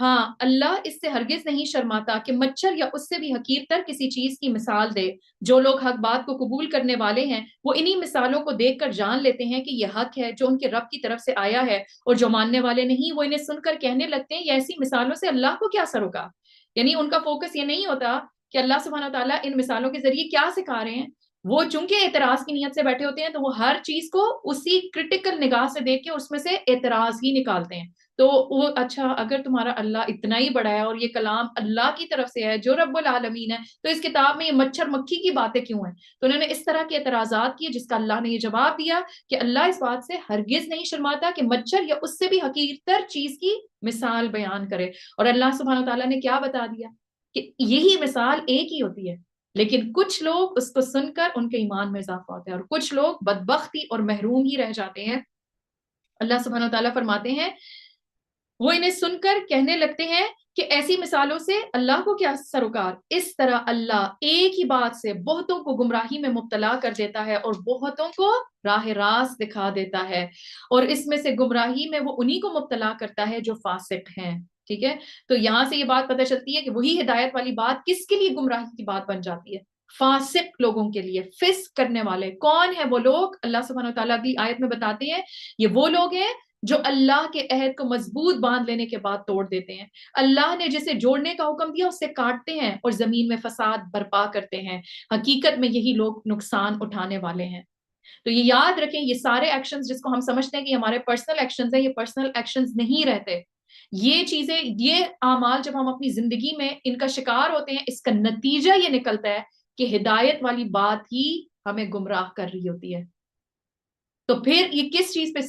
ہاں اللہ اس سے ہرگز نہیں شرماتا کہ مچھر یا اس سے بھی حقیر تر کسی چیز کی مثال دے. جو لوگ حق بات کو قبول کرنے والے ہیں وہ انہی مثالوں کو دیکھ کر جان لیتے ہیں کہ یہ حق ہے جو ان کے رب کی طرف سے آیا ہے, اور جو ماننے والے نہیں وہ انہیں سن کر کہنے لگتے ہیں یہ ایسی مثالوں سے اللہ کو کیا اثر ہوگا. یعنی ان کا فوکس یہ نہیں ہوتا کہ اللہ سبحانہ و تعالیٰ ان مثالوں کے ذریعے کیا سکھا رہے ہیں. وہ چونکہ اعتراض کی نیت سے بیٹھے ہوتے ہیں تو وہ ہر چیز کو اسی کرٹیکل نگاہ سے دیکھ کے اس میں سے اعتراض ہی نکالتے ہیں. تو وہ اچھا اگر تمہارا اللہ اتنا ہی بڑا ہے اور یہ کلام اللہ کی طرف سے ہے جو رب العالمین ہے, تو اس کتاب میں یہ مچھر مکھی کی باتیں کیوں ہیں. تو انہوں نے اس طرح کے اعتراضات کیے جس کا اللہ نے یہ جواب دیا کہ اللہ اس بات سے ہرگز نہیں شرماتا کہ مچھر یا اس سے بھی حقیر تر چیز کی مثال بیان کرے. اور اللہ سبحانہ تعالیٰ نے کیا بتا دیا کہ یہی مثال ایک ہی ہوتی ہے, لیکن کچھ لوگ اس کو سن کر ان کے ایمان میں اضافہ ہوتا ہے اور کچھ لوگ بدبختی اور محروم ہی رہ جاتے ہیں. اللہ سبحانہ تعالیٰ فرماتے ہیں وہ انہیں سن کر کہنے لگتے ہیں کہ ایسی مثالوں سے اللہ کو کیا سروکار. اس طرح اللہ ایک ہی بات سے بہتوں کو گمراہی میں مبتلا کر دیتا ہے اور بہتوں کو راہ راست دکھا دیتا ہے, اور اس میں سے گمراہی میں وہ انہی کو مبتلا کرتا ہے جو فاسق ہیں. ٹھیک ہے, تو یہاں سے یہ بات پتہ چلتی ہے کہ وہی ہدایت والی بات کس کے لیے گمراہی کی بات بن جاتی ہے, فاسق لوگوں کے لیے. فسق کرنے والے کون ہیں وہ لوگ؟ اللہ سبحانہ و تعالیٰ اگلی آیت میں بتاتے ہیں یہ وہ لوگ ہیں جو اللہ کے عہد کو مضبوط باندھ لینے کے بعد توڑ دیتے ہیں. اللہ نے جسے جوڑنے کا حکم دیا اسے کاٹتے ہیں اور زمین میں فساد برپا کرتے ہیں. حقیقت میں یہی لوگ نقصان اٹھانے والے ہیں. تو یہ یاد رکھیں یہ سارے ایکشنز جس کو ہم سمجھتے ہیں کہ ہمارے پرسنل ایکشنز ہیں, یہ پرسنل ایکشنز نہیں رہتے. یہ چیزیں, یہ اعمال جب ہم اپنی زندگی میں ان کا شکار ہوتے ہیں, اس کا نتیجہ یہ نکلتا ہے کہ ہدایت والی بات ہی ہمیں گمراہ کر رہی ہوتی ہے. تو پھر یہ کس چیز پہ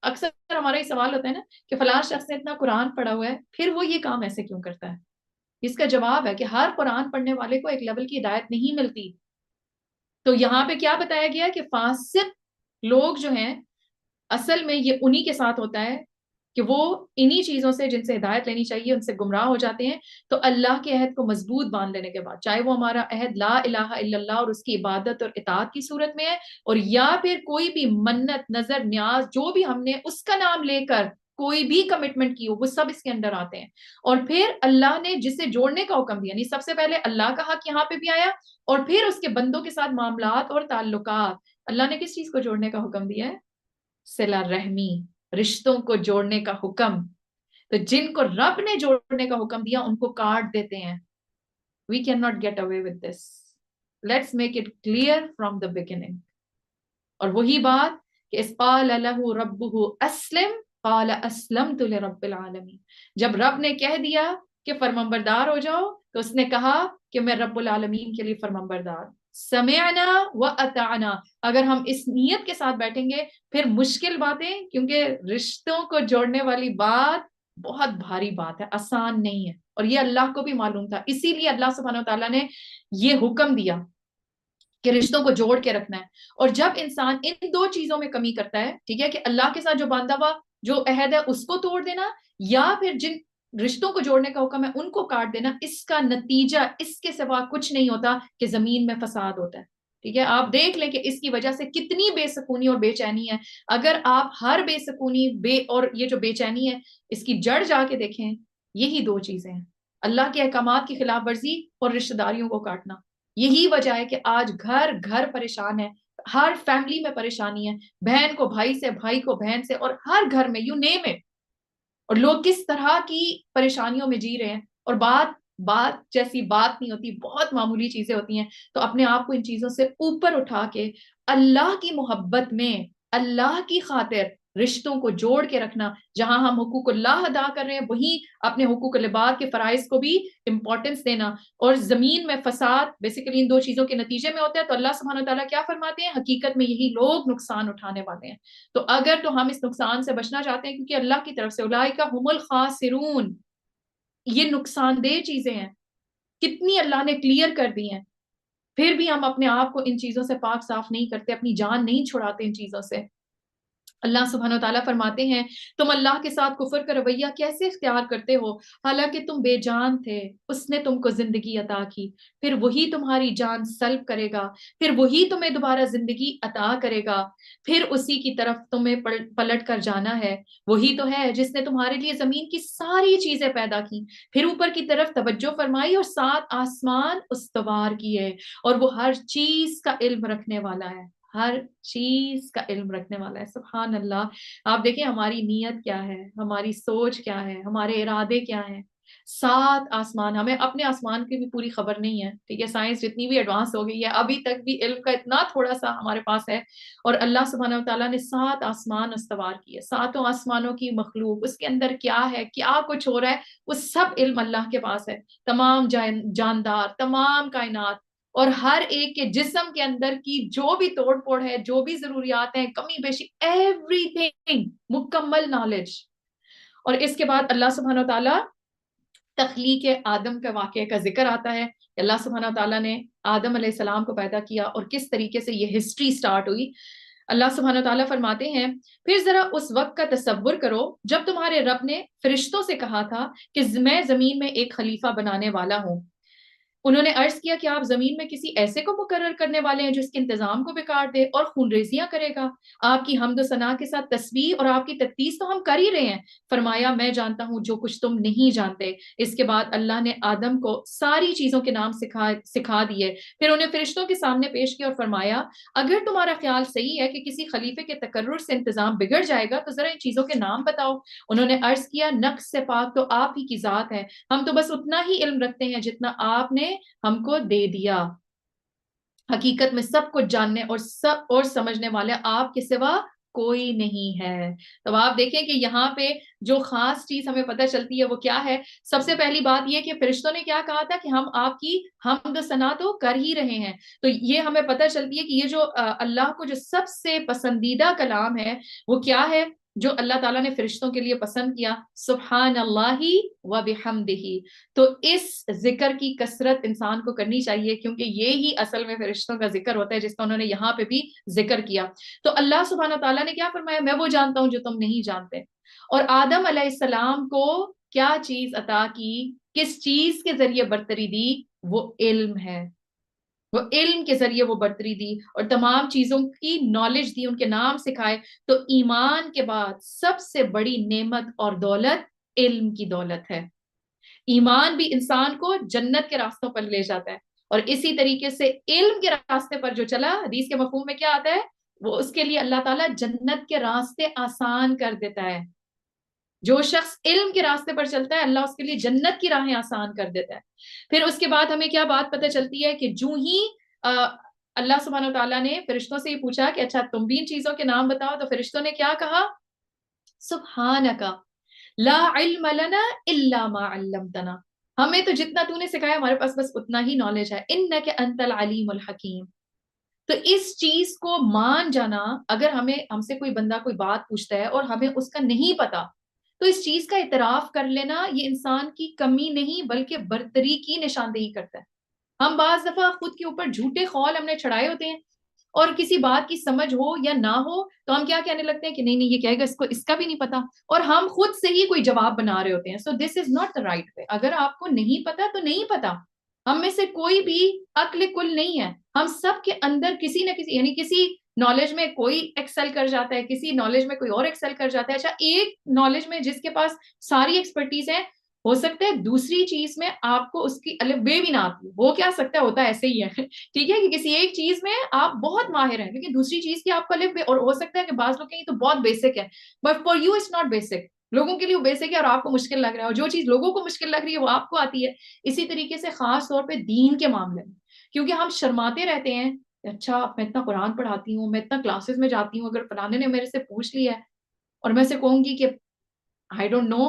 اکثر ہمارا یہ سوال ہوتا ہے نا کہ فلاں شخص نے اتنا قرآن پڑھا ہوا ہے پھر وہ یہ کام ایسے کیوں کرتا ہے. اس کا جواب ہے کہ ہر قرآن پڑھنے والے کو ایک لیول کی ہدایت نہیں ملتی. تو یہاں پہ کیا بتایا گیا کہ فاسق لوگ جو ہیں اصل میں یہ انہی کے ساتھ ہوتا ہے کہ وہ انہی چیزوں سے جن سے ہدایت لینی چاہیے ان سے گمراہ ہو جاتے ہیں. تو اللہ کے عہد کو مضبوط باندھ لینے کے بعد, چاہے وہ ہمارا عہد لا الہ الا اللہ اور اس کی عبادت اور اطاعت کی صورت میں ہے, اور یا پھر کوئی بھی منت نظر نیاز جو بھی ہم نے اس کا نام لے کر کوئی بھی کمٹمنٹ کی ہو, وہ سب اس کے اندر آتے ہیں. اور پھر اللہ نے جسے جوڑنے کا حکم دیا, یعنی سب سے پہلے اللہ کا حق یہاں پہ بھی آیا, اور پھر اس کے بندوں کے ساتھ معاملات اور تعلقات. اللہ نے کس چیز کو جوڑنے کا حکم دیا ہے؟ صلہ رحمی, رشتوں کو جوڑنے کا حکم. تو جن کو رب نے جوڑنے کا حکم دیا ان کو کاٹ دیتے ہیں. We cannot get away with this. Let's make it clear from the beginning. اور وہی بات کہ اس قال له ربه اسلم قال اسلمت لرب العالمین. جب رب نے کہہ دیا کہ فرمانبردار ہو جاؤ تو اس نے کہا کہ میں رب العالمین کے لیے فرمانبردار. سمعنا واطعنا. اگر ہم اس نیت کے ساتھ بیٹھیں گے پھر مشکل باتیں, کیونکہ رشتوں کو جوڑنے والی بات بہت بھاری بات ہے, آسان نہیں ہے, اور یہ اللہ کو بھی معلوم تھا. اسی لیے اللہ سبحانہ وتعالیٰ نے یہ حکم دیا کہ رشتوں کو جوڑ کے رکھنا ہے. اور جب انسان ان دو چیزوں میں کمی کرتا ہے, ٹھیک ہے, کہ اللہ کے ساتھ جو باندھا ہوا جو عہد ہے اس کو توڑ دینا, یا پھر جن رشتوں کو جوڑنے کا حکم ہے ان کو کاٹ دینا, اس کا نتیجہ اس کے سوا کچھ نہیں ہوتا کہ زمین میں فساد ہوتا ہے. ٹھیک ہے, آپ دیکھ لیں کہ اس کی وجہ سے کتنی بے سکونی اور بے چینی ہے. اگر آپ ہر بے سکونی اور یہ جو بے چینی ہے اس کی جڑ جا کے دیکھیں, یہی دو چیزیں ہیں, اللہ کے احکامات کی خلاف ورزی اور رشتہ داریوں کو کاٹنا. یہی وجہ ہے کہ آج گھر گھر پریشان ہے, ہر فیملی میں پریشانی ہے, بہن کو بھائی سے, بھائی کو بہن سے, اور ہر گھر میں, یو نیم اٹ. اور لوگ کس طرح کی پریشانیوں میں جی رہے ہیں, اور بات جیسی بات نہیں ہوتی, بہت معمولی چیزیں ہوتی ہیں. تو اپنے آپ کو ان چیزوں سے اوپر اٹھا کے اللہ کی محبت میں, اللہ کی خاطر رشتوں کو جوڑ کے رکھنا. جہاں ہم حقوق اللہ ادا کر رہے ہیں وہیں اپنے حقوق العباد کے فرائض کو بھی امپورٹنس دینا. اور زمین میں فساد بیسیکلی ان دو چیزوں کے نتیجے میں ہوتا ہے. تو اللہ سبحانہ وتعالیٰ کیا فرماتے ہیں, حقیقت میں یہی لوگ نقصان اٹھانے والے ہیں. تو اگر تو ہم اس نقصان سے بچنا چاہتے ہیں, کیونکہ اللہ کی طرف سے اولئک هم الخاسرون, یہ نقصان دہ چیزیں ہیں, کتنی اللہ نے کلیئر کر دی ہیں, پھر بھی ہم اپنے آپ کو ان چیزوں سے پاک صاف نہیں کرتے, اپنی جان نہیں چھڑاتے ان چیزوں سے. اللہ سبحانہ و تعالیٰ فرماتے ہیں تم اللہ کے ساتھ کفر کا رویہ کیسے اختیار کرتے ہو حالانکہ تم بے جان تھے، اس نے تم کو زندگی عطا کی، پھر وہی تمہاری جان سلب کرے گا، پھر وہی تمہیں دوبارہ زندگی عطا کرے گا، پھر اسی کی طرف تمہیں پلٹ کر جانا ہے۔ وہی تو ہے جس نے تمہارے لیے زمین کی ساری چیزیں پیدا کی، پھر اوپر کی طرف توجہ فرمائی اور 7 آسمان استوار کیے، اور وہ ہر چیز کا علم رکھنے والا ہے، ہر چیز کا علم رکھنے والا ہے۔ سبحان اللہ۔ آپ دیکھیں ہماری نیت کیا ہے، ہماری سوچ کیا ہے، ہمارے ارادے کیا ہیں۔ 7 آسمان، ہمیں اپنے آسمان کی بھی پوری خبر نہیں ہے، ٹھیک ہے، سائنس جتنی بھی ایڈوانس ہو گئی ہے ابھی تک بھی علم کا اتنا تھوڑا سا ہمارے پاس ہے، اور اللہ سبحانہ و تعالیٰ نے 7 آسمان استوار کیے، 7 آسمانوں کی مخلوق، اس کے اندر کیا ہے، کیا کچھ ہو رہا ہے، وہ سب علم اللہ کے پاس ہے۔ تمام جاندار، تمام کائنات، اور ہر ایک کے جسم کے اندر کی جو بھی توڑ پھوڑ ہے، جو بھی ضروریات ہیں، کمی بیشی، ایوری تھنگ، مکمل نالج۔ اور اس کے بعد اللہ سبحانہ و تعالیٰ تخلیق آدم کا واقعے کا ذکر آتا ہے کہ اللہ سبحانہ و تعالیٰ نے آدم علیہ السلام کو پیدا کیا اور کس طریقے سے یہ ہسٹری سٹارٹ ہوئی۔ اللہ سبحانہ و تعالیٰ فرماتے ہیں پھر ذرا اس وقت کا تصور کرو جب تمہارے رب نے فرشتوں سے کہا تھا کہ میں زمین میں ایک خلیفہ بنانے والا ہوں۔ انہوں نے عرض کیا کہ آپ زمین میں کسی ایسے کو مقرر کرنے والے ہیں جو اس کے انتظام کو بگاڑ دے اور خون ریزیاں کرے گا۔ آپ کی حمد و ثنا کے ساتھ تسبیح اور آپ کی تقدیس تو ہم کر ہی رہے ہیں۔ فرمایا میں جانتا ہوں جو کچھ تم نہیں جانتے۔ اس کے بعد اللہ نے آدم کو ساری چیزوں کے نام سکھا دیے، پھر انہیں فرشتوں کے سامنے پیش کیا اور فرمایا اگر تمہارا خیال صحیح ہے کہ کسی خلیفے کے تقرر سے انتظام بگڑ جائے گا تو ذرا ان چیزوں کے نام بتاؤ۔ انہوں نے عرض کیا نقص سے پاک تو آپ ہی کی ذات ہے، ہم تو بس اتنا ہی علم رکھتے ہیں جتنا آپ نے ہم کو دے دیا۔ حقیقت میں سب کچھ جاننے اور سمجھنے والے آپ کے سوا کوئی نہیں ہے۔ تو آپ دیکھیں کہ یہاں پہ جو خاص چیز ہمیں پتہ چلتی ہے وہ کیا ہے۔ سب سے پہلی بات یہ کہ فرشتوں نے کیا کہا تھا کہ ہم آپ کی حمد و ثنا تو کر ہی رہے ہیں۔ تو یہ ہمیں پتہ چلتی ہے کہ یہ جو اللہ کو جو سب سے پسندیدہ کلام ہے وہ کیا ہے جو اللہ تعالیٰ نے فرشتوں کے لیے پسند کیا، سبحان اللہ و بحمدہ۔ تو اس ذکر کی کثرت انسان کو کرنی چاہیے کیونکہ یہی اصل میں فرشتوں کا ذکر ہوتا ہے جس کا انہوں نے یہاں پہ بھی ذکر کیا۔ تو اللہ سبحانہ تعالیٰ نے کیا فرمایا میں وہ جانتا ہوں جو تم نہیں جانتے۔ اور آدم علیہ السلام کو کیا چیز عطا کی، کس چیز کے ذریعے برتری دی، وہ علم ہے۔ وہ علم کے ذریعے وہ برتری دی اور تمام چیزوں کی نالج دی، ان کے نام سکھائے۔ تو ایمان کے بعد سب سے بڑی نعمت اور دولت علم کی دولت ہے۔ ایمان بھی انسان کو جنت کے راستوں پر لے جاتا ہے، اور اسی طریقے سے علم کے راستے پر جو چلا، حدیث کے مفہوم میں کیا آتا ہے، وہ اس کے لیے اللہ تعالیٰ جنت کے راستے آسان کر دیتا ہے۔ جو شخص علم کے راستے پر چلتا ہے اللہ اس کے لیے جنت کی راہیں آسان کر دیتا ہے۔ پھر اس کے بعد ہمیں کیا بات پتہ چلتی ہے کہ جو ہی اللہ سبحانہ و تعالیٰ نے فرشتوں سے یہ پوچھا کہ اچھا تم بھی ان چیزوں کے نام بتاؤ، تو فرشتوں نے کیا کہا، سبحانک لا علم لنا الا ما علمتنا، ہمیں تو جتنا تو نے سکھایا ہمارے پاس بس اتنا ہی نالج ہے، انک انت العلیم الحکیم۔ تو اس چیز کو مان جانا، اگر ہم سے کوئی بندہ کوئی بات پوچھتا ہے اور ہمیں اس کا نہیں پتا، تو اس چیز کا اعتراف کر لینا یہ انسان کی کمی نہیں بلکہ برتری کی نشاندہی کرتا ہے۔ ہم بعض دفعہ خود کے اوپر جھوٹے خول ہم نے چڑھائے ہوتے ہیں، اور کسی بات کی سمجھ ہو یا نہ ہو تو ہم کیا کہنے لگتے ہیں کہ نہیں نہیں یہ کہے گا، اس کو اس کا بھی نہیں پتا، اور ہم خود سے ہی کوئی جواب بنا رہے ہوتے ہیں۔ So this is not the right way. اگر آپ کو نہیں پتا تو نہیں پتا۔ ہم میں سے کوئی بھی عقل کل نہیں ہے، ہم سب کے اندر کسی نہ کسی، یعنی کسی نالج میں کوئی ایکسل کر جاتا ہے، کسی نالج میں کوئی اور ایکسل کر جاتا ہے۔ اچھا ایک نالج میں جس کے پاس ساری ایکسپرٹیز ہے، ہو سکتا ہے دوسری چیز میں آپ کو اس کی الف بے بھی نہ آتی، وہ کیا سکتا ہے، ہوتا ہے ایسے ہی ہے، ٹھیک ہے، کہ کسی ایک چیز میں آپ بہت ماہر ہیں لیکن دوسری چیز کی آپ کو الف بے، اور ہو سکتا ہے کہ بعض لوگ کہیں تو بہت بیسک ہے، but for you it's not basic, لوگوں کے لیے وہ بیسک ہے اور آپ کو مشکل لگ رہا ہے، اور جو چیز لوگوں کو مشکل لگ رہی ہے وہ آپ کو آتی ہے۔ اسی طریقے سے خاص طور پہ دین کے معاملے میں، کیونکہ ہم شرماتے رہتے ہیں، اچھا میں اتنا قرآن پڑھاتی ہوں، میں اتنا کلاسز میں جاتی ہوں، اگر فلانے نے میرے سے پوچھ لیا ہے اور میں سے کہوں گی کہ آئی ڈونٹ نو،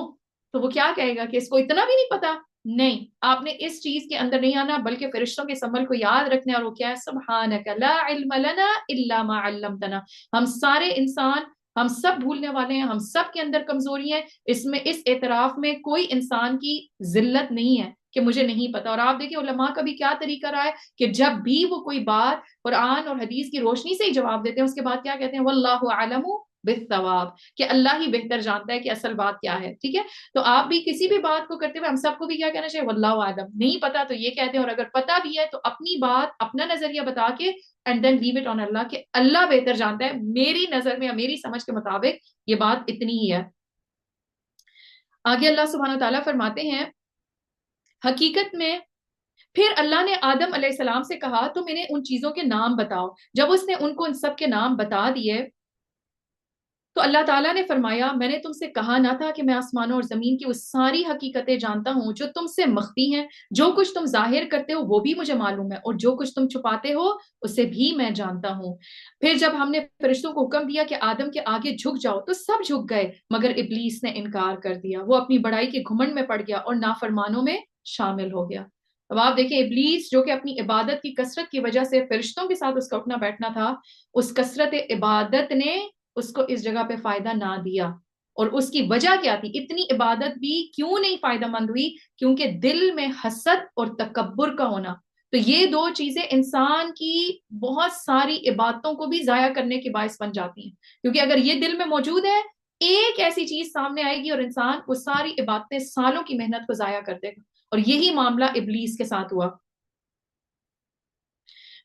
تو وہ کیا کہے گا کہ اس کو اتنا بھی نہیں پتا۔ نہیں، آپ نے اس چیز کے اندر نہیں آنا بلکہ فرشتوں کے سمل کو یاد رکھنا ہے، اور وہ کیا ہے، سبحانک لا علم لنا الا ما علمتنا۔ ہم سارے انسان، ہم سب بھولنے والے ہیں، ہم سب کے اندر کمزوری ہے، اس میں اس اعتراف میں کوئی انسان کی ذلت نہیں ہے کہ مجھے نہیں پتا۔ اور آپ دیکھیں علماء کا بھی کیا طریقہ رہا ہے کہ جب بھی وہ کوئی بات قرآن اور حدیث کی روشنی سے ہی جواب دیتے ہیں، اس کے بعد کیا کہتے ہیں، واللہ اعلم بالثواب, کہ اللہ ہی بہتر جانتا ہے کہ اصل بات کیا ہے. ٹھیک ہے, تو آپ بھی کسی بھی بات کو کرتے ہوئے ہم سب کو بھی کیا کہنا چاہیے, واللہ اعلم, نہیں پتا تو یہ کہتے ہیں, اور اگر پتا بھی ہے تو اپنی بات, اپنا نظریہ بتا کے and then leave it on اللہ, کہ اللہ بہتر جانتا ہے, میری نظر میں یا میری سمجھ کے مطابق یہ بات اتنی ہی ہے. آگے اللہ سبحانہ و تعالیٰ فرماتے ہیں, حقیقت میں پھر اللہ نے آدم علیہ السلام سے کہا تم انہیں ان چیزوں کے نام بتاؤ. جب اس نے ان کو ان سب کے نام بتا دیے تو اللہ تعالیٰ نے فرمایا میں نے تم سے کہا نہ تھا کہ میں آسمانوں اور زمین کی وہ ساری حقیقتیں جانتا ہوں جو تم سے مخفی ہیں, جو کچھ تم ظاہر کرتے ہو وہ بھی مجھے معلوم ہے, اور جو کچھ تم چھپاتے ہو اسے بھی میں جانتا ہوں. پھر جب ہم نے فرشتوں کو حکم دیا کہ آدم کے آگے جھک جاؤ تو سب جھک گئے مگر ابلیس نے انکار کر دیا, وہ اپنی بڑائی کے گھمنڈ میں پڑ گیا اور نافرمانوں میں شامل ہو گیا. اب آپ دیکھیں, ابلیس جو کہ اپنی عبادت کی کثرت کی وجہ سے فرشتوں کے ساتھ اس کا اٹھنا بیٹھنا تھا, اس کثرت عبادت نے اس کو اس جگہ پہ فائدہ نہ دیا. اور اس کی وجہ کیا تھی, اتنی عبادت بھی کیوں نہیں فائدہ مند ہوئی, کیونکہ دل میں حسد اور تکبر کا ہونا. تو یہ دو چیزیں انسان کی بہت ساری عبادتوں کو بھی ضائع کرنے کے باعث بن جاتی ہیں, کیونکہ اگر یہ دل میں موجود ہے, ایک ایسی چیز سامنے آئے گی اور انسان وہ ساری عبادتیں, سالوں کی محنت کو ضائع کر دے گا. اور یہی معاملہ ابلیس کے ساتھ ہوا.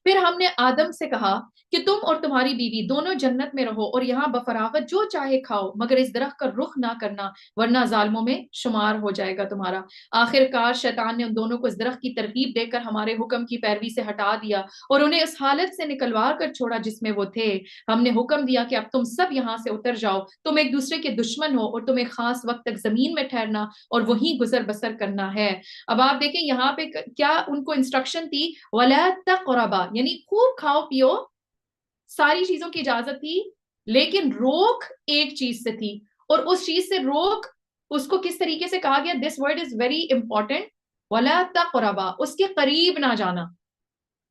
پھر ہم نے آدم سے کہا کہ تم اور تمہاری بیوی دونوں جنت میں رہو اور یہاں بفراغت جو چاہے کھاؤ, مگر اس درخت کا رخ نہ کرنا ورنہ ظالموں میں شمار ہو جائے گا تمہارا. آخر کار شیطان نے ان دونوں کو اس درخت کی ترغیب دے کر ہمارے حکم کی پیروی سے ہٹا دیا اور انہیں اس حالت سے نکلوا کر چھوڑا جس میں وہ تھے. ہم نے حکم دیا کہ اب تم سب یہاں سے اتر جاؤ, تم ایک دوسرے کے دشمن ہو اور تمہیں خاص وقت تک زمین میں ٹھہرنا اور وہیں گزر بسر کرنا ہے. اب آپ دیکھیں یہاں پہ کیا ان کو انسٹرکشن تھی, وَلَا تَقْرَبَا, یعنی خوب کھاؤ پیو, ساری چیزوں کی اجازت تھی, لیکن روک ایک چیز سے تھی. اور اس چیز سے روک اس کو کس طریقے سے کہا گیا, this word is very important, وَلَا تَقْرَبَا, اس کے قریب نہ جانا.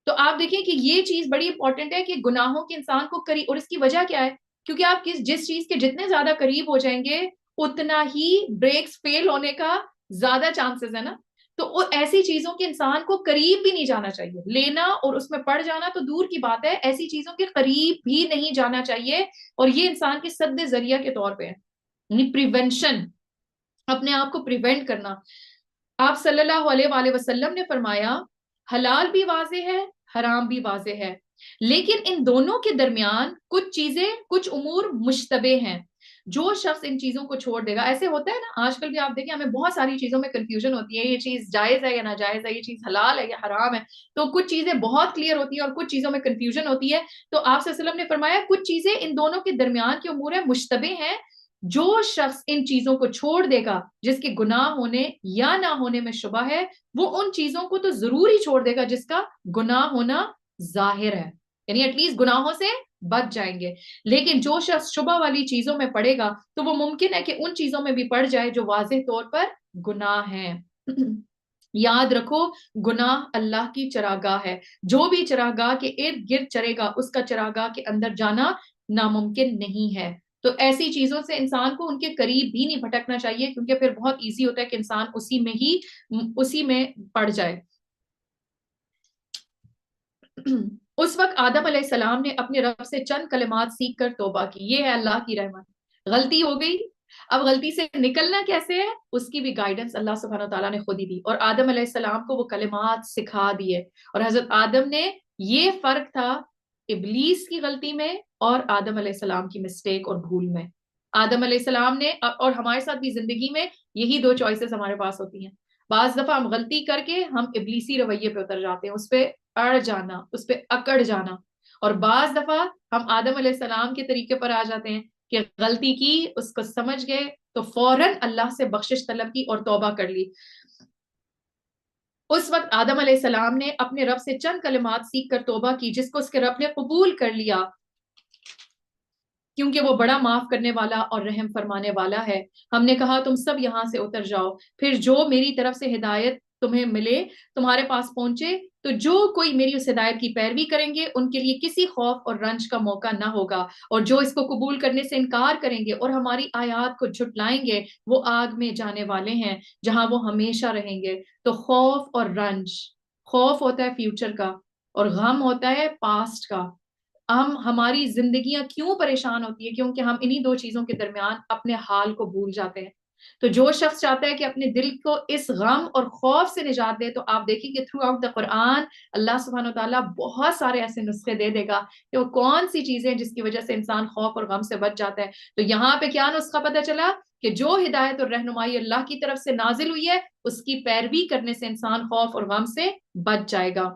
تو آپ دیکھیں کہ یہ چیز بڑی امپورٹنٹ ہے کہ گناہوں کے انسان کو قریب, اور اس کی وجہ کیا ہے, کیونکہ آپ جس چیز کے جتنے زیادہ قریب ہو جائیں گے اتنا ہی بریکس فیل ہونے کا زیادہ چانسز ہے نا. تو ایسی چیزوں کے انسان کو قریب بھی نہیں جانا چاہیے, لینا اور اس میں پڑ جانا تو دور کی بات ہے, ایسی چیزوں کے قریب بھی نہیں جانا چاہیے. اور یہ انسان کے سد ذریعہ کے طور پہ ہے, یعنی پریونشن, اپنے آپ کو پریونٹ کرنا. آپ صلی اللہ علیہ وآلہ وسلم نے فرمایا حلال بھی واضح ہے, حرام بھی واضح ہے, لیکن ان دونوں کے درمیان کچھ چیزیں, کچھ امور مشتبہ ہیں. جو شخص ان چیزوں کو چھوڑ دے گا, ایسے ہوتا ہے نا آج کل بھی, آپ دیکھیں ہمیں بہت ساری چیزوں میں کنفیوژن ہوتی ہے, یہ چیز جائز ہے یا ناجائز ہے, یہ چیز حلال ہے یا حرام ہے. تو کچھ چیزیں بہت کلیئر ہوتی ہیں اور کچھ چیزوں میں کنفیوژن ہوتی ہے. تو آپ صلی اللہ علیہ وسلم نے فرمایا کچھ چیزیں ان دونوں کے درمیان کے امور ہیں, مشتبہ ہیں. جو شخص ان چیزوں کو چھوڑ دے گا جس کے گناہ ہونے یا نہ ہونے میں شبہ ہے, وہ ان چیزوں کو تو ضرور ہی چھوڑ دے گا جس کا گناہ ہونا ظاہر ہے, یعنی ایٹ لیسٹ گناہوں سے بچ جائیں گے. لیکن جو شخص شبہ والی چیزوں میں پڑے گا تو وہ ممکن ہے کہ ان چیزوں میں بھی پڑ جائے جو واضح طور پر گناہ ہیں. یاد رکھو گناہ اللہ کی چراگاہ ہے, جو بھی چراگاہ کے ارد گرد چرے گا اس کا چراگاہ کے اندر جانا ناممکن نہیں ہے. تو ایسی چیزوں سے انسان کو ان کے قریب بھی نہیں بھٹکنا چاہیے, کیونکہ پھر بہت ایزی ہوتا ہے کہ انسان اسی میں پڑ جائے. اس وقت آدم علیہ السلام نے اپنے رب سے چند کلمات سیکھ کر توبہ کی. یہ ہے اللہ کی رحمت, غلطی ہو گئی, اب غلطی سے نکلنا کیسے ہے اس کی بھی گائیڈنس اللہ سبحانہ تعالیٰ نے خود ہی دی, اور آدم علیہ السلام کو وہ کلمات سکھا دیے. اور حضرت آدم نے, یہ فرق تھا ابلیس کی غلطی میں اور آدم علیہ السلام کی مسٹیک اور بھول میں. آدم علیہ السلام نے, اور ہمارے ساتھ بھی زندگی میں یہی دو چوائسز ہمارے پاس ہوتی ہیں. بعض دفعہ ہم غلطی کر کے ہم ابلیسی رویے پہ اتر جاتے ہیں, اس پہ اڑ جانا, اس پہ اکڑ جانا. اور بعض دفعہ ہم آدم علیہ السلام کے طریقے پر آ جاتے ہیں کہ غلطی کی, اس کو سمجھ گئے تو فوراً اللہ سے بخشش طلب کی اور توبہ کر لی. اس وقت آدم علیہ السلام نے اپنے رب سے چند کلمات سیکھ کر توبہ کی, جس کو اس کے رب نے قبول کر لیا, کیونکہ وہ بڑا معاف کرنے والا اور رحم فرمانے والا ہے. ہم نے کہا تم سب یہاں سے اتر جاؤ, پھر جو میری طرف سے ہدایت تمہیں ملے, تمہارے پاس پہنچے, تو جو کوئی میری اس ہدایت کی پیروی کریں گے ان کے لیے کسی خوف اور رنج کا موقع نہ ہوگا, اور جو اس کو قبول کرنے سے انکار کریں گے اور ہماری آیات کو جھٹلائیں گے وہ آگ میں جانے والے ہیں جہاں وہ ہمیشہ رہیں گے. تو خوف اور رنج, خوف ہوتا ہے فیوچر کا اور غم ہوتا ہے پاسٹ کا. ہماری زندگیاں کیوں پریشان ہوتی ہے؟ کیونکہ ہم انہی دو چیزوں کے درمیان اپنے حال کو بھول جاتے ہیں. تو جو شخص چاہتا ہے کہ اپنے دل کو اس غم اور خوف سے نجات دے، تو آپ دیکھیں کہ تھرو آؤٹ دا قرآن اللہ سبحانہ وتعالیٰ بہت سارے ایسے نسخے دے دے گا کہ وہ کون سی چیزیں جس کی وجہ سے انسان خوف اور غم سے بچ جاتا ہے. تو یہاں پہ کیا نسخہ پتہ چلا کہ جو ہدایت اور رہنمائی اللہ کی طرف سے نازل ہوئی ہے اس کی پیروی کرنے سے انسان خوف اور غم سے بچ جائے گا.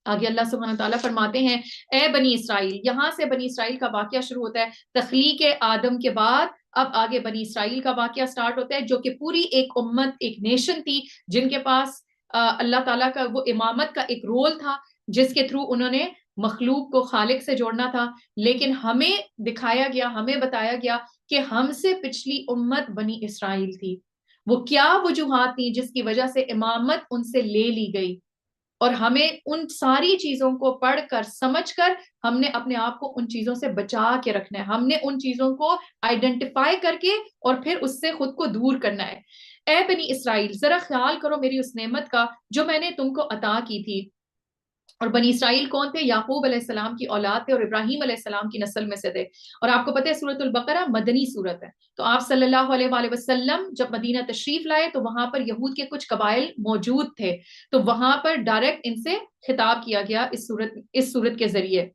آگے اللہ سبحانہ تعالیٰ فرماتے ہیں اے بنی اسرائیل، یہاں سے بنی اسرائیل کا واقعہ شروع ہوتا ہے. تخلیق آدم کے بعد اب آگے بنی اسرائیل کا واقعہ سٹارٹ ہوتا ہے، جو کہ پوری ایک امت، ایک نیشن تھی، جن کے پاس اللہ تعالیٰ کا وہ امامت کا ایک رول تھا جس کے تھرو انہوں نے مخلوق کو خالق سے جوڑنا تھا. لیکن ہمیں دکھایا گیا، ہمیں بتایا گیا کہ ہم سے پچھلی امت بنی اسرائیل تھی. وہ کیا وجوہات تھیں جس کی وجہ سے امامت ان سے لے لی گئی، اور ہمیں ان ساری چیزوں کو پڑھ کر سمجھ کر ہم نے اپنے آپ کو ان چیزوں سے بچا کے رکھنا ہے. ہم نے ان چیزوں کو آئیڈینٹیفائی کر کے اور پھر اس سے خود کو دور کرنا ہے. اے بنی اسرائیل، ذرا خیال کرو میری اس نعمت کا جو میں نے تم کو عطا کی تھی. اور بنی اسرائیل کون تھے؟ یعقوب علیہ السلام کی اولاد تھے اور ابراہیم علیہ السلام کی نسل میں سے تھے. اور آپ کو پتہ ہے سورۃ البقرہ مدنی سورت ہے. تو آپ صلی اللہ علیہ وآلہ وسلم جب مدینہ تشریف لائے تو وہاں پر یہود کے کچھ قبائل موجود تھے، تو وہاں پر ڈائریکٹ ان سے خطاب کیا گیا اس سورت کے ذریعے.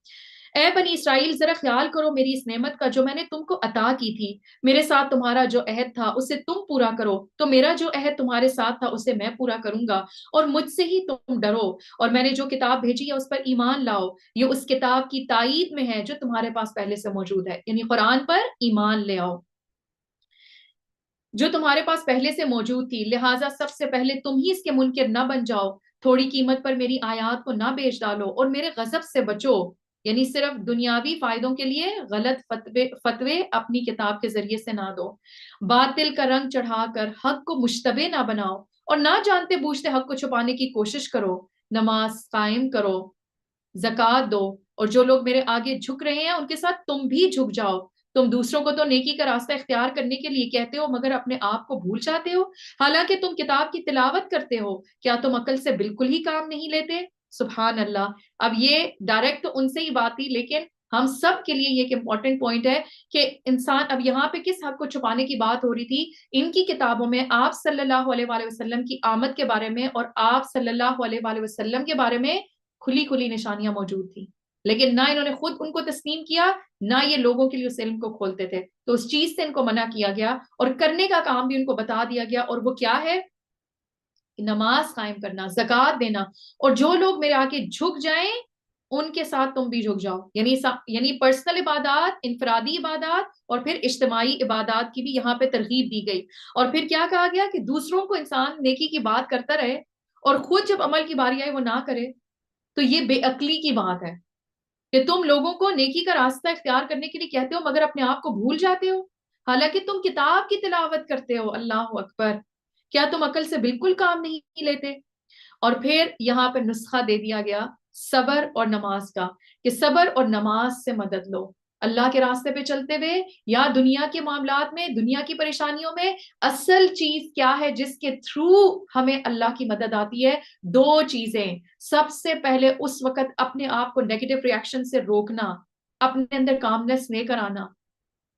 اے بنی اسرائیل، ذرا خیال کرو میری اس نعمت کا جو میں نے تم کو عطا کی تھی. میرے ساتھ تمہارا جو عہد تھا اسے تم پورا کرو، تو میرا جو عہد تمہارے ساتھ تھا اسے میں پورا کروں گا. اور مجھ سے ہی تم ڈرو، اور میں نے جو کتاب بھیجی ہے اس پر ایمان لاؤ. یہ اس کتاب کی تائید میں ہے جو تمہارے پاس پہلے سے موجود ہے، یعنی قرآن پر ایمان لے آؤ جو تمہارے پاس پہلے سے موجود تھی. لہٰذا سب سے پہلے تم ہی اس کے منکر نہ بن جاؤ. تھوڑی قیمت پر میری آیات کو نہ بیچ ڈالو اور میرے غضب سے بچو، یعنی صرف دنیاوی فائدوں کے لیے غلط فتوے اپنی کتاب کے ذریعے سے نہ دو. باطل کا رنگ چڑھا کر حق کو مشتبہ نہ بناؤ اور نہ جانتے بوجھتے حق کو چھپانے کی کوشش کرو. نماز قائم کرو، زکوٰۃ دو، اور جو لوگ میرے آگے جھک رہے ہیں ان کے ساتھ تم بھی جھک جاؤ. تم دوسروں کو تو نیکی کا راستہ اختیار کرنے کے لیے کہتے ہو مگر اپنے آپ کو بھول جاتے ہو. حالانکہ تم کتاب کی تلاوت کرتے ہو، کیا تم عقل سے بالکل ہی کام نہیں لیتے؟ سبحان اللہ. اب یہ ڈائریکٹ تو ان سے ہی بات تھی، لیکن ہم سب کے لیے یہ ایک امپورٹنٹ پوائنٹ ہے کہ انسان، اب یہاں پہ کس حق کو چھپانے کی بات ہو رہی تھی؟ ان کی کتابوں میں آپ صلی اللہ علیہ وآلہ وسلم کی آمد کے بارے میں اور آپ صلی اللہ علیہ وآلہ وسلم کے بارے میں کھلی کھلی نشانیاں موجود تھیں، لیکن نہ انہوں نے خود ان کو تسلیم کیا، نہ یہ لوگوں کے لیے اس علم کو کھولتے تھے. تو اس چیز سے ان کو منع کیا گیا اور کرنے کا کام بھی ان کو بتا دیا گیا، اور وہ کیا ہے؟ نماز قائم کرنا، زکوٰۃ دینا. اور جو لوگ میرے آگے جھک جائیں ان کے ساتھ تم بھی جھک جاؤ، یعنی پرسنل عبادات، انفرادی عبادات اور پھر اجتماعی عبادات کی بھی یہاں پہ ترغیب دی گئی. اور پھر کیا کہا گیا کہ دوسروں کو انسان نیکی کی بات کرتا رہے اور خود جب عمل کی باری آئے وہ نہ کرے، تو یہ بے عقلی کی بات ہے کہ تم لوگوں کو نیکی کا راستہ اختیار کرنے کے لیے کہتے ہو مگر اپنے آپ کو بھول جاتے ہو، حالانکہ تم کتاب کی تلاوت کرتے ہو. اللہ اکبر. کیا تم عقل سے بالکل کام نہیں لیتے؟ اور پھر یہاں پہ نسخہ دے دیا گیا صبر اور نماز کا، کہ صبر اور نماز سے مدد لو اللہ کے راستے پہ چلتے ہوئے یا دنیا کے معاملات میں، دنیا کی پریشانیوں میں. اصل چیز کیا ہے جس کے تھرو ہمیں اللہ کی مدد آتی ہے؟ دو چیزیں. سب سے پہلے اس وقت اپنے آپ کو نیگیٹو ریاکشن سے روکنا، اپنے اندر کامنس لے کر آنا،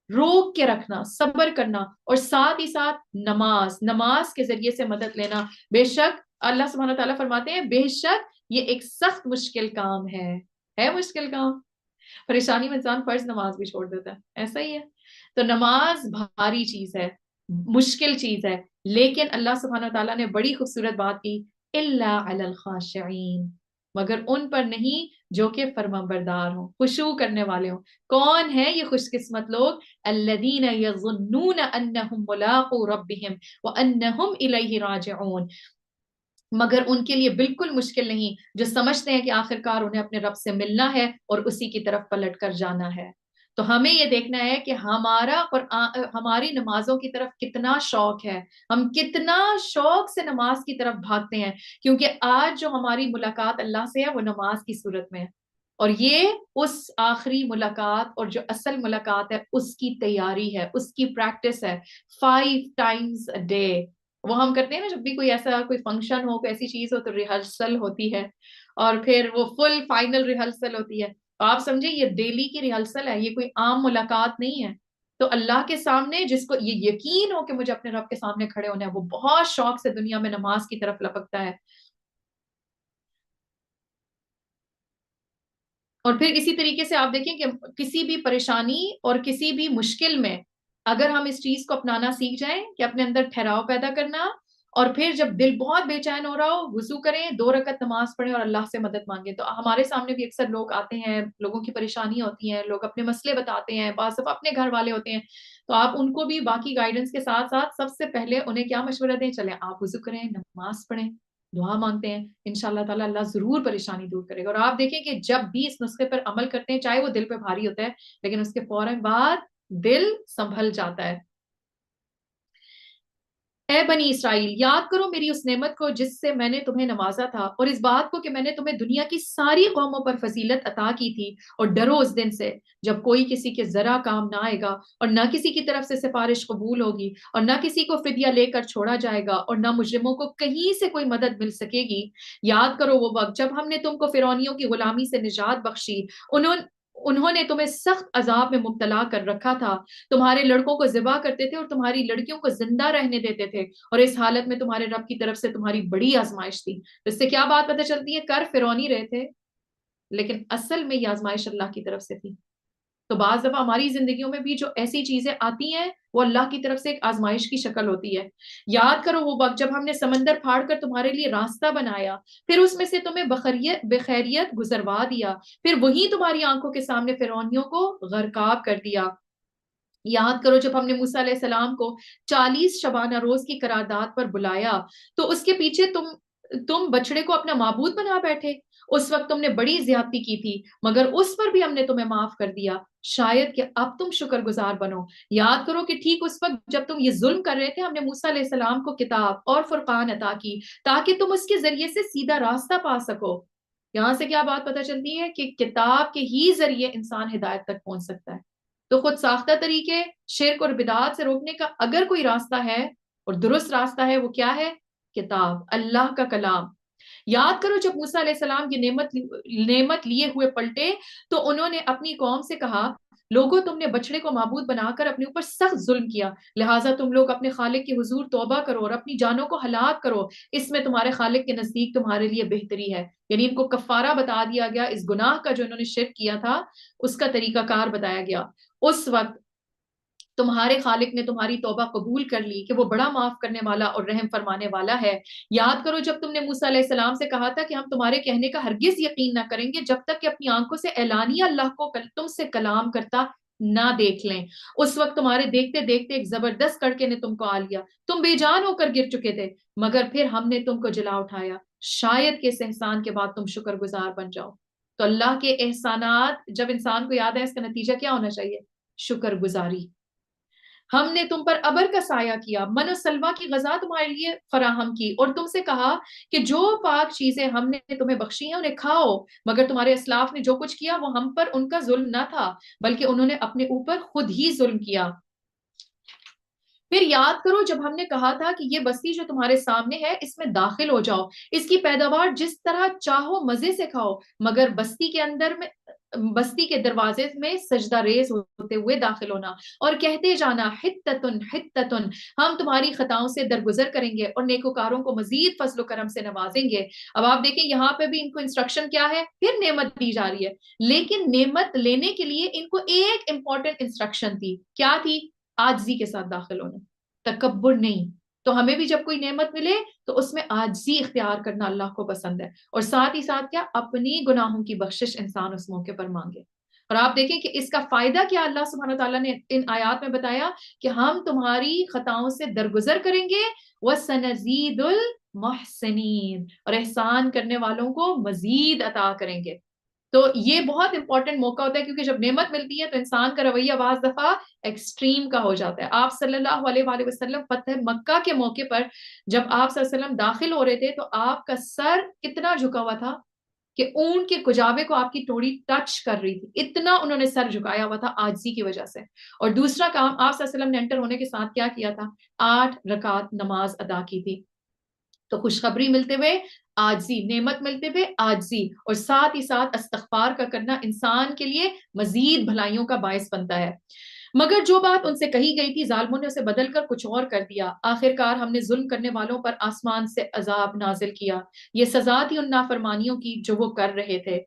روک کے رکھنا، صبر کرنا، اور ساتھ ہی ساتھ نماز کے ذریعے سے مدد لینا. بے شک اللہ سبحانہ تعالیٰ فرماتے ہیں بے شک یہ ایک سخت مشکل کام ہے مشکل کام. پریشانی میں انسان فرض نماز بھی چھوڑ دیتا ہے، ایسا ہی ہے. تو نماز بھاری چیز ہے، مشکل چیز ہے، لیکن اللہ سبحانہ تعالیٰ نے بڑی خوبصورت بات کی، الا علی الخاشعین، مگر ان پر نہیں جو کہ فرمانبردار ہوں، خشوع کرنے والے ہوں. کون ہے یہ خوش قسمت لوگ؟ الذین یظنون انہم ملاقو ربہم وانہم الیہ راجعون. مگر ان کے لیے بالکل مشکل نہیں جو سمجھتے ہیں کہ آخرکار انہیں اپنے رب سے ملنا ہے اور اسی کی طرف پلٹ کر جانا ہے. تو ہمیں یہ دیکھنا ہے کہ ہماری نمازوں کی طرف کتنا شوق ہے، ہم کتنا شوق سے نماز کی طرف بھاگتے ہیں، کیونکہ آج جو ہماری ملاقات اللہ سے ہے وہ نماز کی صورت میں ہے، اور یہ اس آخری ملاقات اور جو اصل ملاقات ہے اس کی تیاری ہے، اس کی پریکٹس ہے. 5 times a day وہ ہم کرتے ہیں نا، جب بھی کوئی ایسا کوئی فنکشن ہو، کوئی ایسی چیز ہو تو ریہرسل ہوتی ہے، اور پھر وہ فل فائنل ریہرسل ہوتی ہے. آپ سمجھے یہ ڈیلی کی ریہرسل ہے، یہ کوئی عام ملاقات نہیں ہے. تو اللہ کے سامنے جس کو یہ یقین ہو کہ مجھے اپنے رب کے سامنے کھڑے ہونا ہے، وہ بہت شوق سے دنیا میں نماز کی طرف لپکتا ہے. اور پھر اسی طریقے سے آپ دیکھیں کہ کسی بھی پریشانی اور کسی بھی مشکل میں اگر ہم اس چیز کو اپنانا سیکھ جائیں کہ اپنے اندر ٹھہراؤ پیدا کرنا، اور پھر جب دل بہت بے چین ہو رہا ہو وضو کریں، 2 رکعت نماز پڑھیں اور اللہ سے مدد مانگیں. تو ہمارے سامنے بھی اکثر لوگ آتے ہیں، لوگوں کی پریشانی ہوتی ہیں، لوگ اپنے مسئلے بتاتے ہیں، بعض دفعہ اپنے گھر والے ہوتے ہیں. تو آپ ان کو بھی باقی گائیڈنس کے ساتھ ساتھ سب سے پہلے انہیں کیا مشورہ دیں؟ چلیں آپ وضو کریں، نماز پڑھیں، دعا مانگتے ہیں، انشاءاللہ تعالیٰ اللہ ضرور پریشانی دور کرے گا. اور آپ دیکھیں کہ جب بھی اس نسخے پر عمل کرتے ہیں، چاہے وہ دل پہ بھاری ہوتا ہے، لیکن اس کے فوراً بعد دل سنبھل جاتا ہے. اے بنی اسرائیل، یاد کرو میری اس نعمت کو جس سے میں نے تمہیں نوازا تھا، اور اس بات کو کہ میں نے تمہیں دنیا کی ساری قوموں پر فضیلت عطا کی تھی. اور ڈرو اس دن سے جب کوئی کسی کے ذرا کام نہ آئے گا، اور نہ کسی کی طرف سے سفارش قبول ہوگی، اور نہ کسی کو فدیہ لے کر چھوڑا جائے گا، اور نہ مجرموں کو کہیں سے کوئی مدد مل سکے گی. یاد کرو وہ وقت جب ہم نے تم کو فرعونیوں کی غلامی سے نجات بخشی. انہوں نے تمہیں سخت عذاب میں مبتلا کر رکھا تھا، تمہارے لڑکوں کو ذبح کرتے تھے اور تمہاری لڑکیوں کو زندہ رہنے دیتے تھے، اور اس حالت میں تمہارے رب کی طرف سے تمہاری بڑی آزمائش تھی. اس سے کیا بات پتہ چلتی ہے؟ کر فرعونی رہے تھے، لیکن اصل میں یہ آزمائش اللہ کی طرف سے تھی. تو بعض دفعہ ہماری زندگیوں میں بھی جو ایسی چیزیں آتی ہیں وہ اللہ کی طرف سے ایک آزمائش کی شکل ہوتی ہے. یاد کرو وہ وقت جب ہم نے سمندر پھاڑ کر تمہارے لیے راستہ بنایا، پھر اس میں سے تمہیں بخیریت گزروا دیا، پھر وہی تمہاری آنکھوں کے سامنے فرعونیوں کو غرقاب کر دیا. یاد کرو جب ہم نے موسیٰ علیہ السلام کو 40 شبانہ روز کی قرارداد پر بلایا، تو اس کے پیچھے تم بچڑے کو اپنا معبود بنا بیٹھے. اس وقت تم نے بڑی زیادتی کی تھی، مگر اس پر بھی ہم نے تمہیں معاف کر دیا. شاید کہ اب تم شکر گزار بنو. یاد کرو کہ ٹھیک اس وقت جب تم یہ ظلم کر رہے تھے، ہم نے موسیٰ علیہ السلام کو کتاب اور فرقان عطا کی تاکہ تم اس کے ذریعے سے سیدھا راستہ پا سکو. یہاں سے کیا بات پتہ چلتی ہے؟ کہ کتاب کے ہی ذریعے انسان ہدایت تک پہنچ سکتا ہے. تو خود ساختہ طریقے شرک اور بدعات سے روکنے کا اگر کوئی راستہ ہے اور درست راستہ ہے، وہ کیا ہے؟ کتاب، اللہ کا کلام. یاد کرو جب موسیٰ علیہ السلام کی نعمت لیے ہوئے پلٹے تو انہوں نے اپنی قوم سے کہا، لوگوں تم نے بچڑے کو معبود بنا کر اپنے اوپر سخت ظلم کیا، لہٰذا تم لوگ اپنے خالق کے حضور توبہ کرو اور اپنی جانوں کو ہلاک کرو، اس میں تمہارے خالق کے نزدیک تمہارے لیے بہتری ہے. یعنی ان کو کفارہ بتا دیا گیا، اس گناہ کا جو انہوں نے شرک کیا تھا اس کا طریقہ کار بتایا گیا. اس وقت تمہارے خالق نے تمہاری توبہ قبول کر لی کہ وہ بڑا معاف کرنے والا اور رحم فرمانے والا ہے. یاد کرو جب تم نے موسیٰ علیہ السلام سے کہا تھا کہ ہم تمہارے کہنے کا ہرگز یقین نہ کریں گے جب تک کہ اپنی آنکھوں سے اعلانیہ اللہ کو تم سے کلام کرتا نہ دیکھ لیں. اس وقت تمہارے دیکھتے دیکھتے ایک زبردست کڑکے نے تم کو آ لیا، تم بے جان ہو کر گر چکے تھے، مگر پھر ہم نے تم کو جلا اٹھایا. شاید کہ اس احسان کے بعد تم شکر گزار بن جاؤ. تو اللہ کے احسانات جب انسان کو یاد ہے، اس کا نتیجہ کیا ہونا چاہیے؟ شکر گزاری. ہم نے تم پر ابر کا سایہ کیا، من و سلوا کی غذا تمہارے لیے فراہم کی، اور تم سے کہا کہ جو پاک چیزیں ہم نے تمہیں بخشی ہیں انہیں کھاؤ. مگر تمہارے اسلاف نے جو کچھ کیا وہ ہم پر ان کا ظلم نہ تھا، بلکہ انہوں نے اپنے اوپر خود ہی ظلم کیا. پھر یاد کرو جب ہم نے کہا تھا کہ یہ بستی جو تمہارے سامنے ہے اس میں داخل ہو جاؤ، اس کی پیداوار جس طرح چاہو مزے سے کھاؤ، مگر بستی کے دروازے میں سجدہ ریز ہوتے ہوئے داخل ہونا اور کہتے جانا، حتتن حتتن، ہم تمہاری خطاؤں سے درگزر کریں گے اور نیکوکاروں کو مزید فضل و کرم سے نوازیں گے. اب آپ دیکھیں یہاں پہ بھی ان کو انسٹرکشن کیا ہے؟ پھر نعمت دی جا رہی ہے، لیکن نعمت لینے کے لیے ان کو ایک امپورٹنٹ انسٹرکشن تھی. کیا تھی؟ عاجزی کے ساتھ داخل ہونا، تکبر نہیں. تو ہمیں بھی جب کوئی نعمت ملے تو اس میں عاجزی اختیار کرنا اللہ کو پسند ہے، اور ساتھ ہی ساتھ کیا؟ اپنی گناہوں کی بخشش انسان اس موقع پر مانگے. اور آپ دیکھیں کہ اس کا فائدہ کیا اللہ سبحانہ تعالیٰ نے ان آیات میں بتایا کہ ہم تمہاری خطاؤں سے درگزر کریں گے، وَسَنَزِيدُ الْمُحْسِنِينَ، اور احسان کرنے والوں کو مزید عطا کریں گے. تو یہ بہت امپورٹنٹ موقع ہوتا ہے، کیونکہ جب نعمت ملتی ہے تو انسان کا رویہ بعض دفعہ ایکسٹریم کا ہو جاتا ہے. آپ صلی اللہ علیہ وآلہ وسلم فتح مکہ کے موقع پر جب آپ صلی اللہ علیہ وسلم داخل ہو رہے تھے تو آپ کا سر کتنا جھکا ہوا تھا کہ اونٹ کے کجاوے کو آپ کی توڑی ٹچ کر رہی تھی، اتنا انہوں نے سر جھکایا ہوا تھا عاجزی کی وجہ سے. اور دوسرا کام آپ صلی اللہ علیہ وسلم نے انٹر ہونے کے ساتھ کیا کیا تھا؟ 8 رکعت نماز ادا کی تھی. تو خوشخبری ملتے ہوئے آجزی، نعمت ملتے ہوئے آجزی، اور ساتھ ہی ساتھ استغفار کا کرنا انسان کے لیے مزید بھلائیوں کا باعث بنتا ہے۔ مگر جو بات ان سے کہی گئی تھی ظالموں نے اسے بدل کر کچھ اور کر دیا۔ آخر کار ہم نے ظلم کرنے والوں پر آسمان سے عذاب نازل کیا، یہ سزا تھی ان نافرمانیوں کی جو وہ کر رہے تھے۔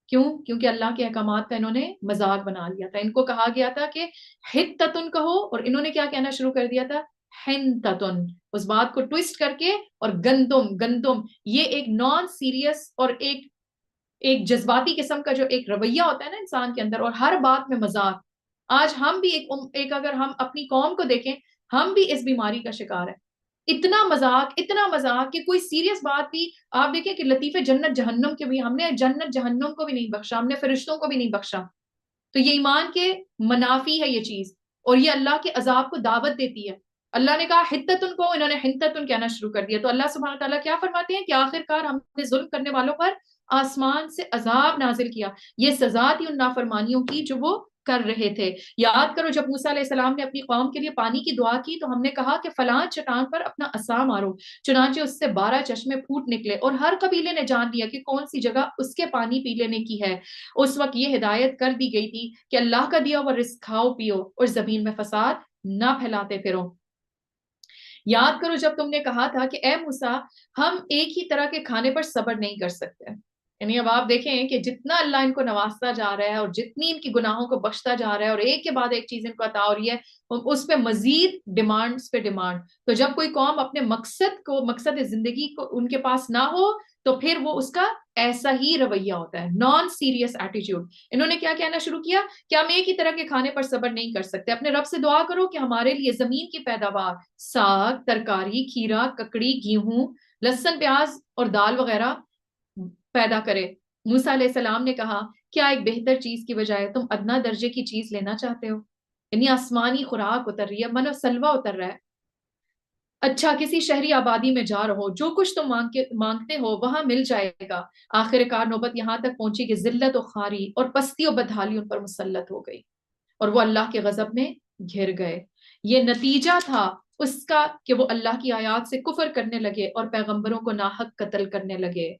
کیوں؟ کیونکہ اللہ کے احکامات کا انہوں نے مذاق بنا لیا تھا۔ ان کو کہا گیا تھا کہ حتتن کہو، اور انہوں نے کیا کہنا شروع کر دیا تھا؟ حنتتن، اس بات کو ٹویسٹ کر کے، اور گندم گندم، یہ ایک نان سیریس اور ایک جذباتی قسم کا جو ایک رویہ ہوتا ہے نا انسان کے اندر، اور ہر بات میں مذاق۔ آج ہم بھی ایک اگر ہم اپنی قوم کو دیکھیں، ہم بھی اس بیماری کا شکار ہے۔ اتنا مذاق کہ کوئی سیریس بات بھی آپ دیکھیں کہ لطیفے جنت جہنم کے بھی ہم نے جنت جہنم کو بھی نہیں بخشا، ہم نے فرشتوں کو بھی نہیں بخشا۔ تو یہ ایمان کے منافی ہے یہ چیز، اور یہ اللہ کے عذاب کو دعوت دیتی ہے۔ اللہ نے کہا حتتن کو، انہوں نے حنتتن کہنا شروع کر دیا۔ تو اللہ سبحانہ تعالیٰ کیا فرماتے ہیں کہ آخر کار ہم نے ظلم کرنے والوں پر آسمان سے عذاب نازل کیا، یہ سزا تھی ان نافرمانیوں کی جو وہ کر رہے تھے۔ یاد کرو جب موسیٰ علیہ السلام نے اپنی قوم کے لیے پانی کی دعا کی تو ہم نے کہا کہ فلاں چٹان پر اپنا عصا مارو، چنانچہ اس سے 12 چشمے پھوٹ نکلے، اور ہر قبیلے نے جان لیا کہ کون سی جگہ اس کے پانی پی لینے کی ہے۔ اس وقت یہ ہدایت کر دی گئی تھی کہ اللہ کا دیا ہوا رزق کھاؤ پیو اور زمین میں فساد نہ پھیلاتے پھرو۔ یاد کرو جب تم نے کہا تھا کہ اے موسیٰ ہم ایک ہی طرح کے کھانے پر صبر نہیں کر سکتے، یعنی اب آپ دیکھیں کہ جتنا اللہ ان کو نوازتا جا رہا ہے اور جتنی ان کی گناہوں کو بخشتا جا رہا ہے، اور ایک کے بعد ایک چیز ان کو عطا ہو رہی ہے، اس پہ مزید ڈیمانڈز پہ ڈیمانڈ۔ تو جب کوئی قوم اپنے مقصد زندگی کو ان کے پاس نہ ہو تو پھر وہ اس کا ایسا ہی رویہ ہوتا ہے، نان سیریس ایٹیٹیوڈ۔ انہوں نے کیا کہنا شروع کیا کہ ہم ایک ہی طرح کے کھانے پر صبر نہیں کر سکتے، اپنے رب سے دعا کرو کہ ہمارے لیے زمین کی پیداوار، ساگ، ترکاری، کھیرا، ککڑی، گیہوں، لہسن، پیاز اور دال وغیرہ پیدا کرے۔ موسیٰ علیہ السلام نے کہا کیا ایک بہتر چیز کی بجائے تم ادنا درجے کی چیز لینا چاہتے ہو؟ یعنی آسمانی خوراک اتر رہی ہے، من و سلوہ اتر رہا ہے۔ اچھا کسی شہری آبادی میں جا رہو، جو کچھ تم مانگتے ہو وہاں مل جائے گا۔ آخر کار نوبت یہاں تک پہنچی کہ ذلت و خواری اور پستی و بدحالی ان پر مسلط ہو گئی، اور وہ اللہ کے غضب میں گھر گئے۔ یہ نتیجہ تھا اس کا کہ وہ اللہ کی آیات سے کفر کرنے لگے اور پیغمبروں کو ناحق قتل کرنے لگے۔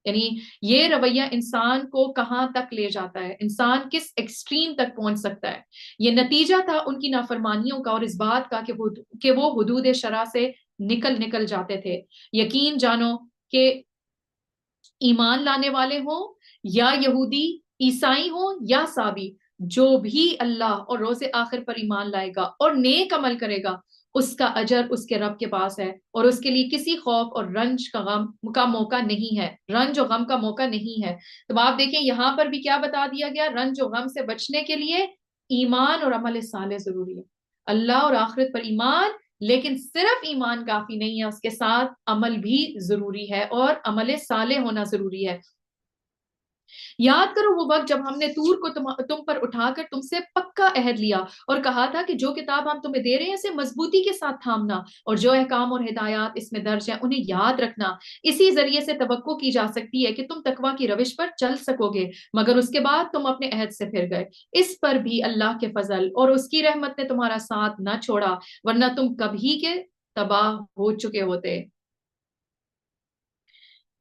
یعنی یہ رویہ انسان کو کہاں تک لے جاتا ہے، انسان کس ایکسٹریم تک پہنچ سکتا ہے۔ یہ نتیجہ تھا ان کی نافرمانیوں کا اور اس بات کا کہ وہ حدود شرع سے نکل جاتے تھے۔ یقین جانو کہ ایمان لانے والے ہوں یا یہودی، عیسائی ہوں یا سابی، جو بھی اللہ اور روز آخر پر ایمان لائے گا اور نیک عمل کرے گا، اس کا اجر اس کے رب کے پاس ہے، اور اس کے لیے کسی خوف اور رنج کا غم کا موقع نہیں ہے، رنج و غم کا موقع نہیں ہے۔ تو آپ دیکھیں یہاں پر بھی کیا بتا دیا گیا، رنج و غم سے بچنے کے لیے ایمان اور عمل صالح ضروری ہے، اللہ اور آخرت پر ایمان۔ لیکن صرف ایمان کافی نہیں ہے، اس کے ساتھ عمل بھی ضروری ہے، اور عمل صالح ہونا ضروری ہے۔ یاد کرو وہ وقت جب ہم نے طور کو تم پر اٹھا کر تم سے پکا عہد لیا اور کہا تھا کہ جو کتاب ہم تمہیں دے رہے ہیں اسے مضبوطی کے ساتھ تھامنا، اور جو احکام اور ہدایات اس میں درج ہیں انہیں یاد رکھنا۔ اسی ذریعے سے توقع کی جا سکتی ہے کہ تم تقویٰ کی روش پر چل سکو گے، مگر اس کے بعد تم اپنے عہد سے پھر گئے۔ اس پر بھی اللہ کے فضل اور اس کی رحمت نے تمہارا ساتھ نہ چھوڑا، ورنہ تم کبھی کے تباہ ہو چکے ہوتے۔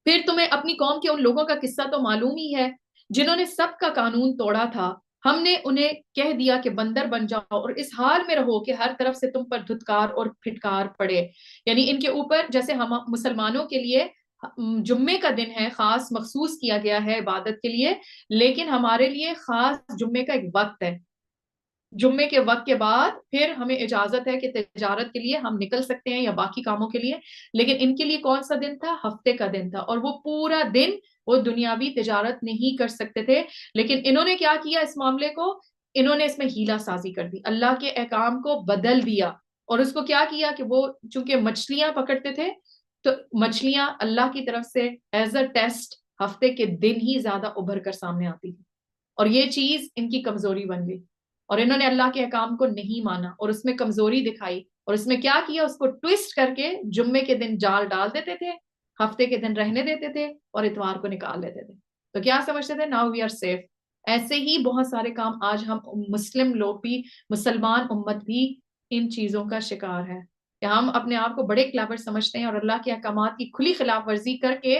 پھر تمہیں اپنی قوم کے ان لوگوں کا قصہ تو معلوم ہی ہے جنہوں نے سب کا قانون توڑا تھا۔ ہم نے انہیں کہہ دیا کہ بندر بن جاؤ اور اس حال میں رہو کہ ہر طرف سے تم پر دھتکار اور پھٹکار پڑے۔ یعنی ان کے اوپر جیسے ہم مسلمانوں کے لیے جمعے کا دن ہے، خاص مخصوص کیا گیا ہے عبادت کے لیے، لیکن ہمارے لیے خاص جمعے کا ایک وقت ہے۔ جمعے کے وقت کے بعد پھر ہمیں اجازت ہے کہ تجارت کے لیے ہم نکل سکتے ہیں یا باقی کاموں کے لیے، لیکن ان کے لیے کون سا دن تھا؟ ہفتے کا دن تھا، اور وہ پورا دن وہ دنیاوی تجارت نہیں کر سکتے تھے۔ لیکن انہوں نے کیا کیا اس معاملے کو؟ انہوں نے اس میں ہیلہ سازی کر دی، اللہ کے احکام کو بدل دیا، اور اس کو کیا کیا کہ وہ چونکہ مچھلیاں پکڑتے تھے تو مچھلیاں اللہ کی طرف سے ایز اے ٹیسٹ ہفتے کے دن ہی زیادہ ابھر کر سامنے آتی تھی، اور یہ چیز ان کی کمزوری بن گئی، اور انہوں نے اللہ کے احکام کو نہیں مانا اور اس میں کمزوری دکھائی، اور اس میں کیا کیا، اس کو ٹویسٹ کر کے جمعے کے دن جال ڈال دیتے تھے، ہفتے کے دن رہنے دیتے تھے، اور اتوار کو نکال لیتے تھے۔ تو کیا سمجھتے تھے؟ Now we are safe. ایسے ہی بہت سارے کام آج ہم مسلم لوگ بھی، مسلمان امت بھی ان چیزوں کا شکار ہے کہ ہم اپنے آپ کو بڑے کلیور سمجھتے ہیں اور اللہ کے احکامات کی کھلی خلاف ورزی کر کے